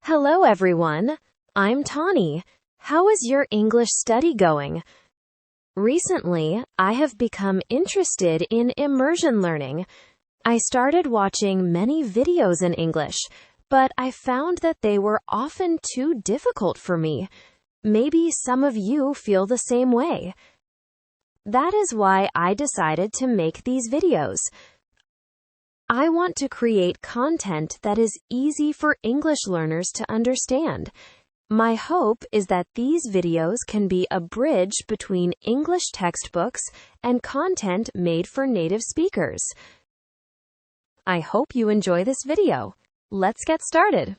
Hello everyone, I'm Tawny. How is your English study going? Recently, I have become interested in immersion learning. I started watching many videos in English, but I found that they were often too difficult for me. Maybe some of you feel the same way. That is why I decided to make these videos. I want to create content that is easy for English learners to understand. My hope is that these videos can be a bridge between English textbooks and content made for native speakers. I hope you enjoy this video. Let's get started.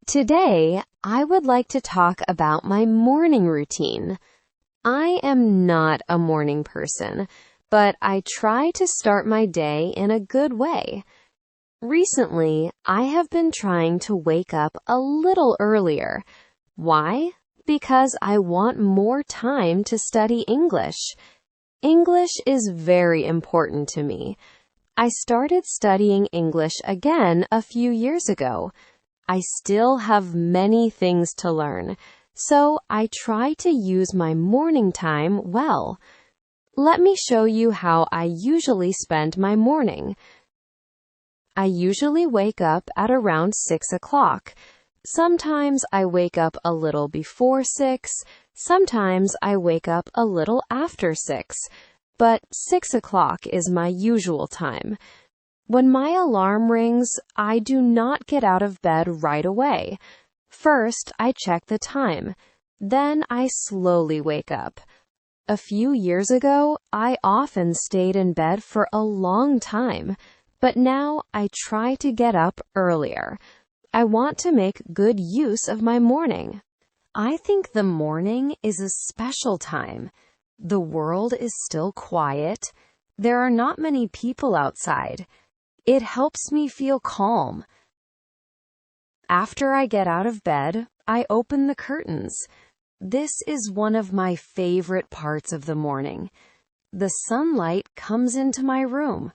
Today, I would like to talk about my morning routine. I am not a morning person, but I try to start my day in a good way. Recently, I have been trying to wake up a little earlier. Why? Because I want more time to study English. English is very important to me. I started studying English again a few years ago. I still have many things to learn, so I try to use my morning time well. Let me show you how I usually spend my morning. I usually wake up at around 6 o'clock. Sometimes I wake up a little before 6, sometimes I wake up a little after 6, but 6 o'clock is my usual time. When my alarm rings, I do not get out of bed right away. First, I check the time. Then I slowly wake up. A few years ago, I often stayed in bed for a long time, but now I try to get up earlier. I want to make good use of my morning. I think the morning is a special time. The world is still quiet. There are not many people outside. It helps me feel calm. After I get out of bed, I open the curtains. This is one of my favorite parts of the morning. The sunlight comes into my room.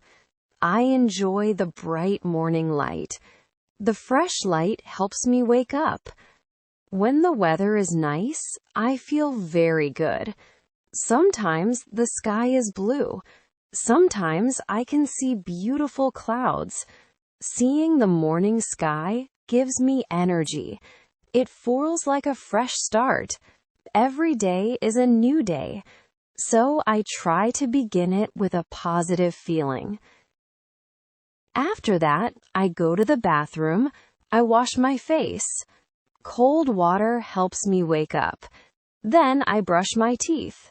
I enjoy the bright morning light. The fresh light helps me wake up. When the weather is nice, I feel very good. Sometimes the sky is blue. Sometimes I can see beautiful clouds. Seeing the morning sky gives me energy. It feels like a fresh start. Every day is a new day, so I try to begin it with a positive feeling. After that, I go to the bathroom. I wash my face. Cold water helps me wake up. Then I brush my teeth.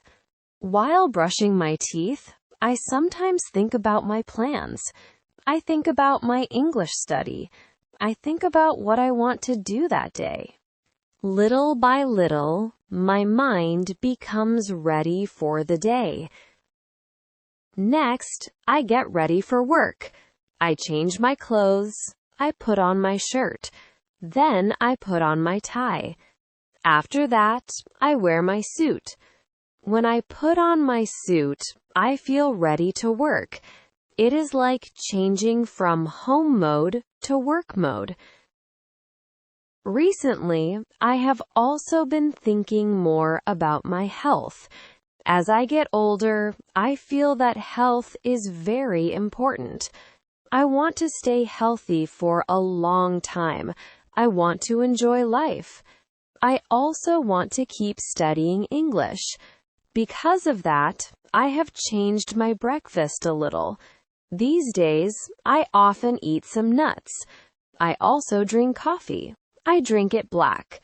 While brushing my teeth, I sometimes think about my plans. I think about my English study. I think about what I want to do that day. Little by little, my mind becomes ready for the day. Next, I get ready for work. I change my clothes. I put on my shirt. Then I put on my tie. After that, I wear my suit. When I put on my suit, I feel ready to work. It is like changing from home mode to work mode. Recently, I have also been thinking more about my health. As I get older, I feel that health is very important. I want to stay healthy for a long time. I want to enjoy life. I also want to keep studying English. Because of that, I have changed my breakfast a little. These days, I often eat some nuts. I also drink coffee. I drink it black.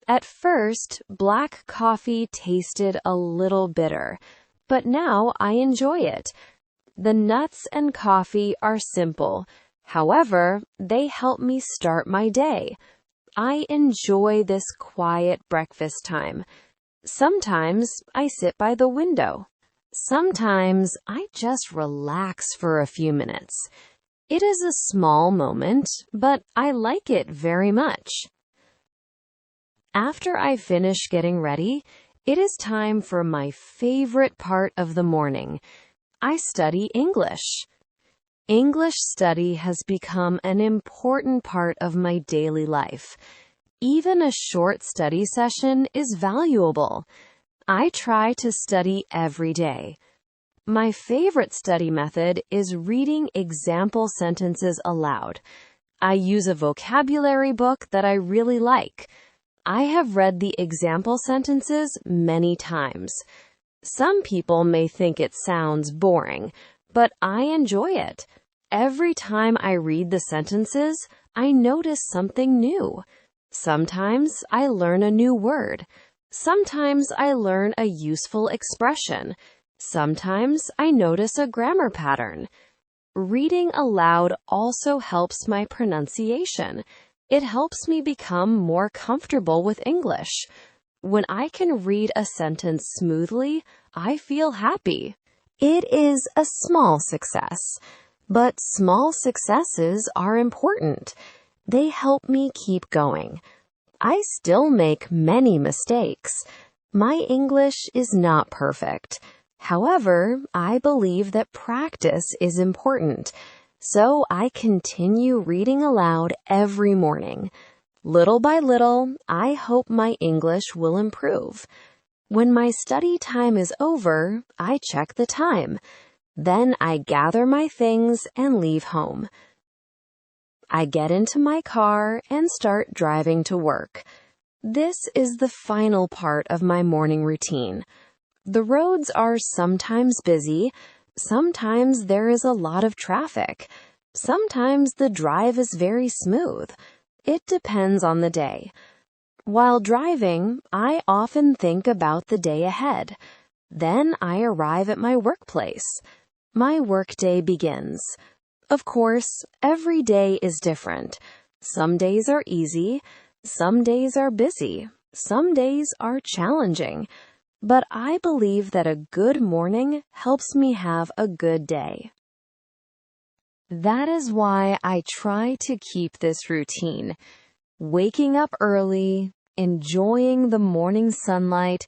At first, black coffee tasted a little bitter, but now I enjoy it. The nuts and coffee are simple. However, they help me start my day. I enjoy this quiet breakfast time. Sometimes I sit by the window. Sometimes I just relax for a few minutes. It is a small moment, but I like it very much. After I finish getting ready, it is time for my favorite part of the morning. I study English. English study has become an important part of my daily life. Even a short study session is valuable. I try to study every day. My favorite study method is reading example sentences aloud. I use a vocabulary book that I really like. I have read the example sentences many times. Some people may think it sounds boring, but I enjoy it. Every time I read the sentences, I notice something new. Sometimes I learn a new word. Sometimes I learn a useful expression. Sometimes I notice a grammar pattern. Reading aloud also helps my pronunciation. It helps me become more comfortable with English. When I can read a sentence smoothly, I feel happy. It is a small success, but small successes are important. They help me keep going. I still make many mistakes. My English is not perfect. However, I believe that practice is important, so I continue reading aloud every morning. Little by little, I hope my English will improve. When my study time is over, I check the time. Then I gather my things and leave home. I get into my car and start driving to work. This is the final part of my morning routine. The roads are sometimes busy. Sometimes there is a lot of traffic. Sometimes the drive is very smooth. It depends on the day. While driving, I often think about the day ahead. Then I arrive at my workplace. My workday begins. Of course, every day is different. Some days are easy. Some days are busy. Some days are challenging. But I believe that a good morning helps me have a good day. That is why I try to keep this routine. Waking up early, enjoying the morning sunlight,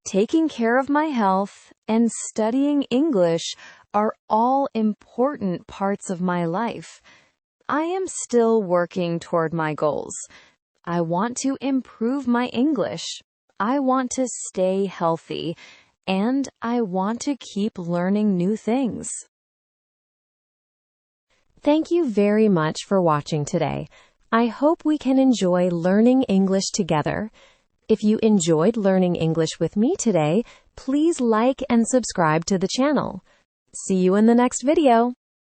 taking care of my health, and studying English are all important parts of my life. I am still working toward my goals. I want to improve my English. I want to stay healthy, and I want to keep learning new things. Thank you very much for watching today. I hope we can enjoy learning English together. If you enjoyed learning English with me today, please like and subscribe to the channel. See you in the next video.